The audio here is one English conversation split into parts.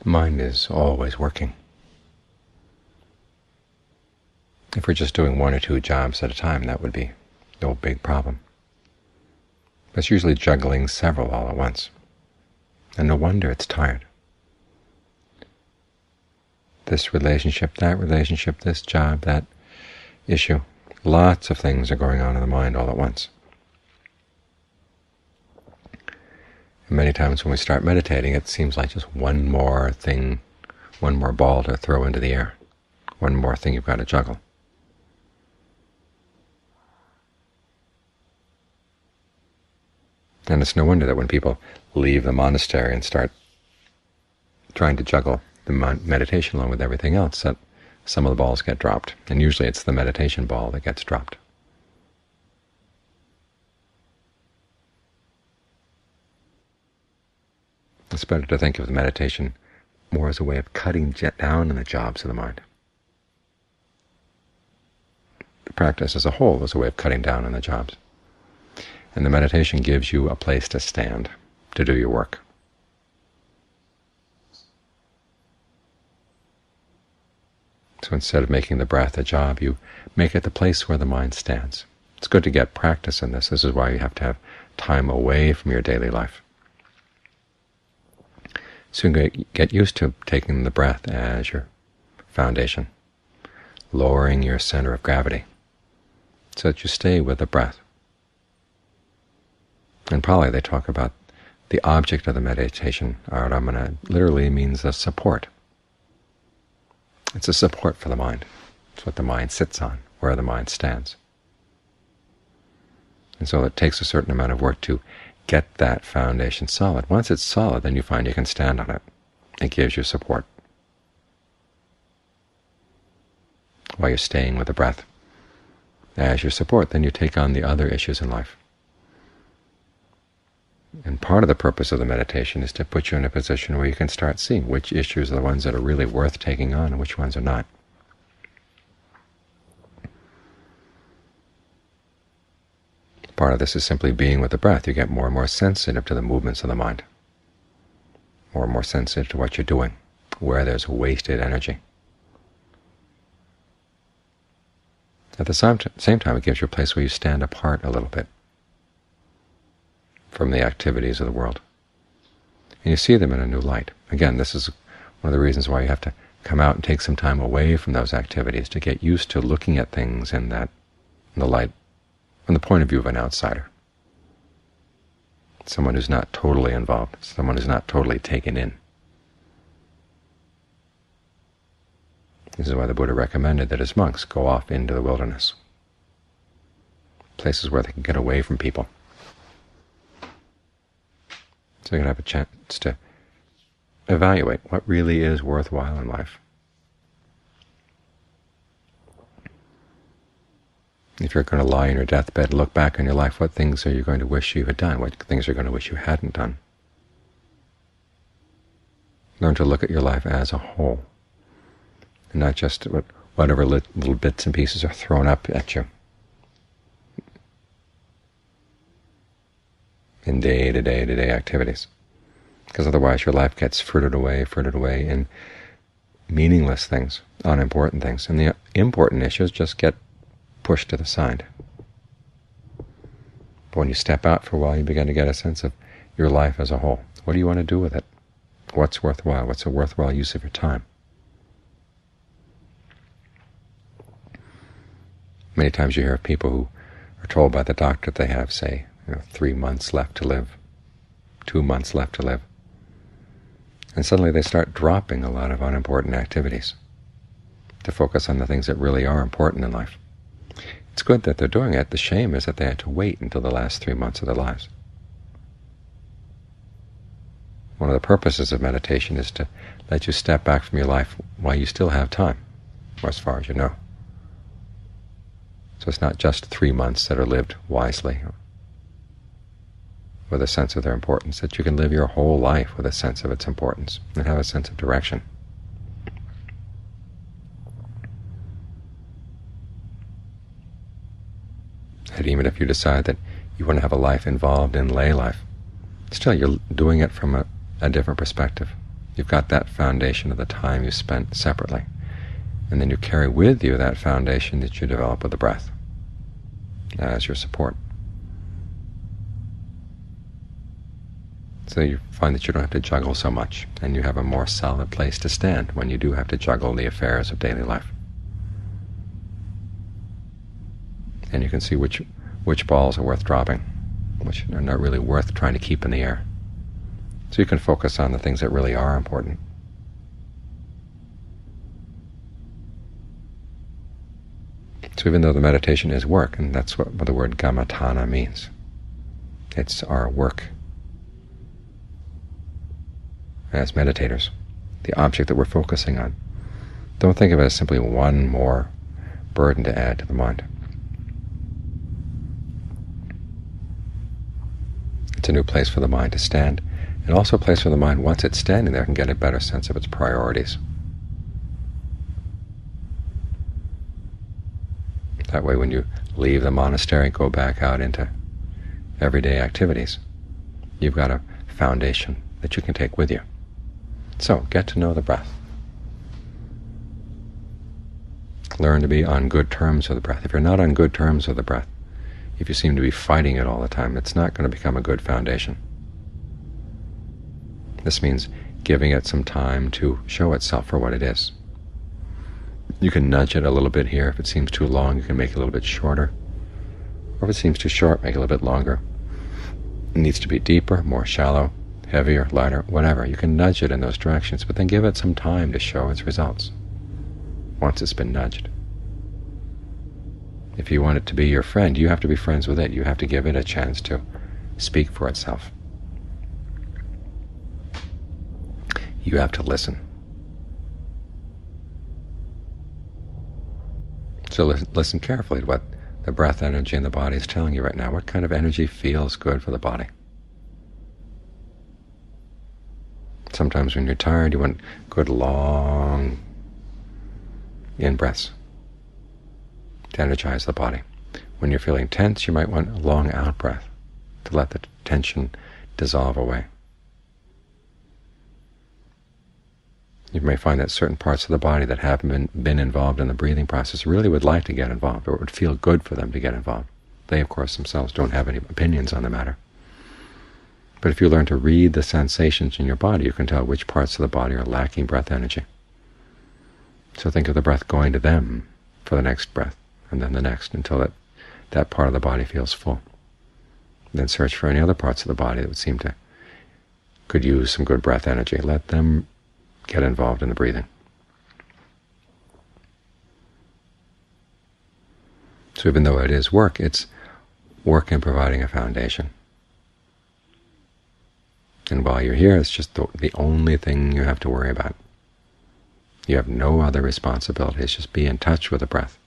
The mind is always working. If we're just doing one or two jobs at a time, that would be no big problem. But it's usually juggling several all at once, and no wonder it's tired. This relationship, that relationship, this job, that issue, lots of things are going on in the mind all at once. And many times when we start meditating, it seems like just one more thing, one more ball to throw into the air, one more thing you've got to juggle. And it's no wonder that when people leave the monastery and start trying to juggle the meditation along with everything else, that some of the balls get dropped. And usually it's the meditation ball that gets dropped. It's better to think of the meditation more as a way of cutting down on the jobs of the mind. The practice as a whole is a way of cutting down on the jobs. And the meditation gives you a place to stand, to do your work. So instead of making the breath a job, you make it the place where the mind stands. It's good to get practice in this. This is why you have to have time away from your daily life. So you get used to taking the breath as your foundation, lowering your center of gravity, so that you stay with the breath. In Pali, they talk about the object of the meditation, aramana, literally means a support. It's a support for the mind. It's what the mind sits on, where the mind stands. And so it takes a certain amount of work to get that foundation solid. Once it's solid, then you find you can stand on it. It gives you support while you're staying with the breath. As your support, then you take on the other issues in life. And part of the purpose of the meditation is to put you in a position where you can start seeing which issues are the ones that are really worth taking on and which ones are not. Part of this is simply being with the breath. You get more and more sensitive to the movements of the mind, more and more sensitive to what you're doing, where there's wasted energy. At the same time, it gives you a place where you stand apart a little bit from the activities of the world. And you see them in a new light. Again, this is one of the reasons why you have to come out and take some time away from those activities to get used to looking at things in the light, from the point of view of an outsider, someone who's not totally involved, someone who's not totally taken in. This is why the Buddha recommended that his monks go off into the wilderness, places where they can get away from people, so you can have a chance to evaluate what really is worthwhile in life. If you're going to lie in your deathbed and look back on your life, what things are you going to wish you had done? What things are you going to wish you hadn't done? Learn to look at your life as a whole, and not just whatever little bits and pieces are thrown up at you in day-to-day activities. Because otherwise your life gets frittered away in meaningless things, unimportant things. And the important issues just get pushed to the side. But when you step out for a while, you begin to get a sense of your life as a whole. What do you want to do with it? What's worthwhile? What's a worthwhile use of your time? Many times you hear of people who are told by the doctor that they have, say, 3 months left to live, 2 months left to live. And suddenly they start dropping a lot of unimportant activities to focus on the things that really are important in life. It's good that they're doing it. The shame is that they had to wait until the last 3 months of their lives. One of the purposes of meditation is to let you step back from your life while you still have time, or as far as you know. So it's not just 3 months that are lived wisely, with a sense of their importance, that you can live your whole life with a sense of its importance and have a sense of direction. And even if you decide that you want to have a life involved in lay life, still you're doing it from a different perspective, You've got that foundation of the time you spent separately. And then you carry with you that foundation that you develop with the breath as your support. So you find that you don't have to juggle so much, and you have a more solid place to stand when you do have to juggle the affairs of daily life. And you can see which balls are worth dropping, which are not really worth trying to keep in the air. So you can focus on the things that really are important. So even though the meditation is work, and that's what the word gamatana means, it's our work as meditators, the object that we're focusing on. Don't think of it as simply one more burden to add to the mind. It's a new place for the mind to stand, and also a place for the mind, once it's standing there, can get a better sense of its priorities. That way, when you leave the monastery and go back out into everyday activities, you've got a foundation that you can take with you. So, get to know the breath. Learn to be on good terms with the breath. If you're not on good terms with the breath, if you seem to be fighting it all the time, it's not going to become a good foundation. This means giving it some time to show itself for what it is. You can nudge it a little bit here. If it seems too long, you can make it a little bit shorter. Or if it seems too short, make it a little bit longer. It needs to be deeper, more shallow, heavier, lighter, whatever. You can nudge it in those directions, but then give it some time to show its results once it's been nudged. If you want it to be your friend, you have to be friends with it. You have to give it a chance to speak for itself. You have to listen. So listen carefully to what the breath energy in the body is telling you right now. What kind of energy feels good for the body? Sometimes when you're tired, you want good long in-breaths to energize the body. When you're feeling tense, you might want a long out-breath to let the tension dissolve away. You may find that certain parts of the body that haven't been involved in the breathing process really would like to get involved, or it would feel good for them to get involved. They, of course, themselves don't have any opinions on the matter. But if you learn to read the sensations in your body, you can tell which parts of the body are lacking breath energy. So think of the breath going to them for the next breath, and then the next, until that part of the body feels full. Then search for any other parts of the body that would seem to could use some good breath energy. Let them get involved in the breathing. So even though it is work, it's work in providing a foundation. And while you're here, it's just the only thing you have to worry about. You have no other responsibilities. Just be in touch with the breath,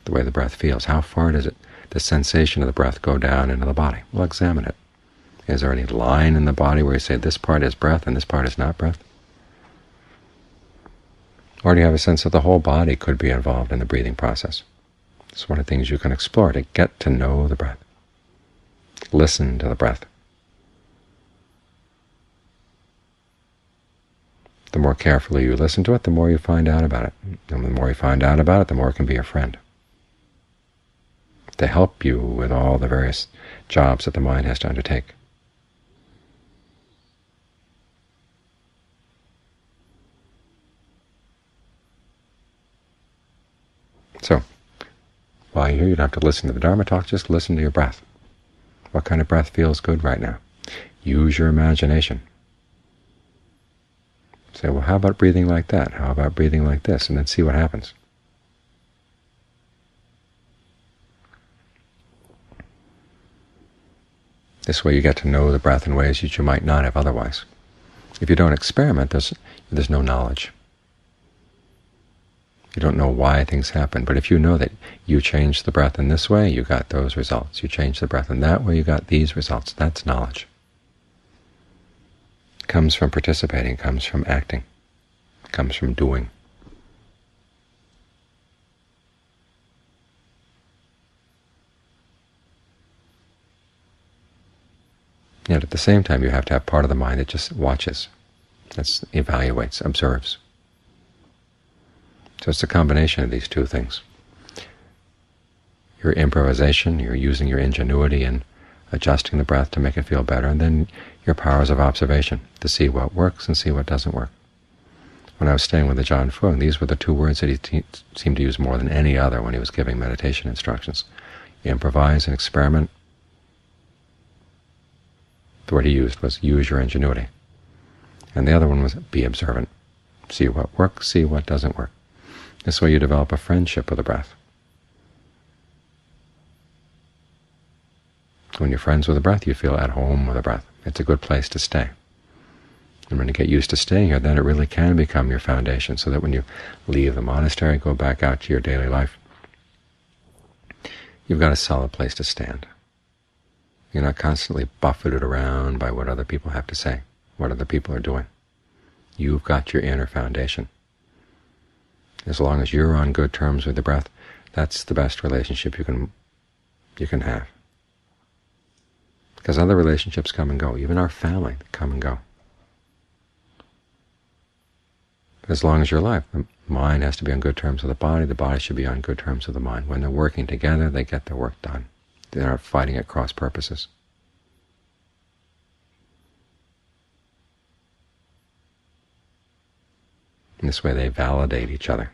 the way the breath feels. How far does the sensation of the breath go down into the body? Well, examine it. Is there any line in the body where you say this part is breath and this part is not breath? Or do you have a sense that the whole body could be involved in the breathing process? It's one of the things you can explore to get to know the breath. Listen to the breath. The more carefully you listen to it, the more you find out about it. And the more you find out about it, the more it can be your friend, to help you with all the various jobs that the mind has to undertake. So, while you're here, you don't have to listen to the Dharma talk, just listen to your breath. What kind of breath feels good right now? Use your imagination. Say, well, how about breathing like that? How about breathing like this? And then see what happens. This way you get to know the breath in ways that you might not have otherwise. If you don't experiment, there's no knowledge. You don't know why things happen, but if you know that you changed the breath in this way, you got those results. You changed the breath in that way, you got these results. That's knowledge. It comes from participating, it comes from acting, it comes from doing. Yet at the same time, you have to have part of the mind that just watches. evaluates, observes. So it's a combination of these two things. Your improvisation, you're using your ingenuity and adjusting the breath to make it feel better, and then your powers of observation to see what works and see what doesn't work. When I was staying with the John Fung, these were the two words that he seemed to use more than any other when he was giving meditation instructions. Improvise and experiment. The word he used was use your ingenuity. And the other one was be observant. See what works, see what doesn't work. This way you develop a friendship with the breath. When you're friends with the breath, you feel at home with the breath. It's a good place to stay. And when you get used to staying here, then it really can become your foundation, so that when you leave the monastery, go back out to your daily life, you've got a solid place to stand. You're not constantly buffeted around by what other people have to say, what other people are doing. You've got your inner foundation. As long as you're on good terms with the breath, that's the best relationship you can have. Because other relationships come and go, even our family come and go. But as long as you're alive, the mind has to be on good terms with the body should be on good terms with the mind. When they're working together, they get their work done. They're not fighting at cross purposes. In this way they validate each other.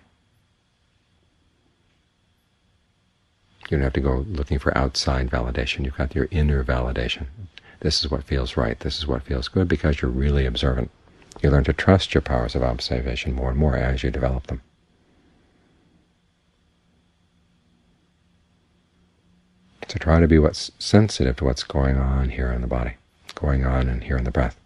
You don't have to go looking for outside validation. You've got your inner validation. This is what feels right. This is what feels good, because you're really observant. You learn to trust your powers of observation more and more as you develop them. So try to be sensitive to what's going on here in the body, going on and here in the breath.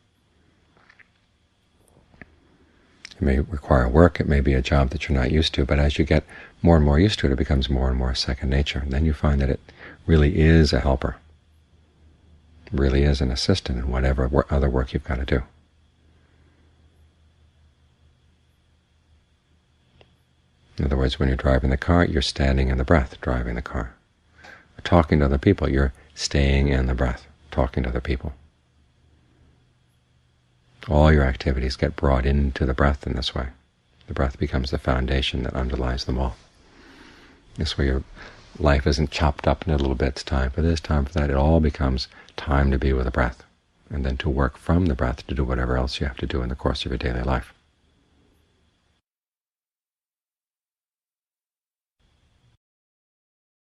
It may require work, it may be a job that you're not used to, but as you get more and more used to it, it becomes more and more second nature. And then you find that it really is a helper, really is an assistant in whatever other work you've got to do. In other words, when you're driving the car, you're standing in the breath, driving the car. Talking to other people, you're staying in the breath, talking to other people. All your activities get brought into the breath in this way. The breath becomes the foundation that underlies them all. This way your life isn't chopped up into little bits, time for this, time for that. It all becomes time to be with the breath, and then to work from the breath to do whatever else you have to do in the course of your daily life.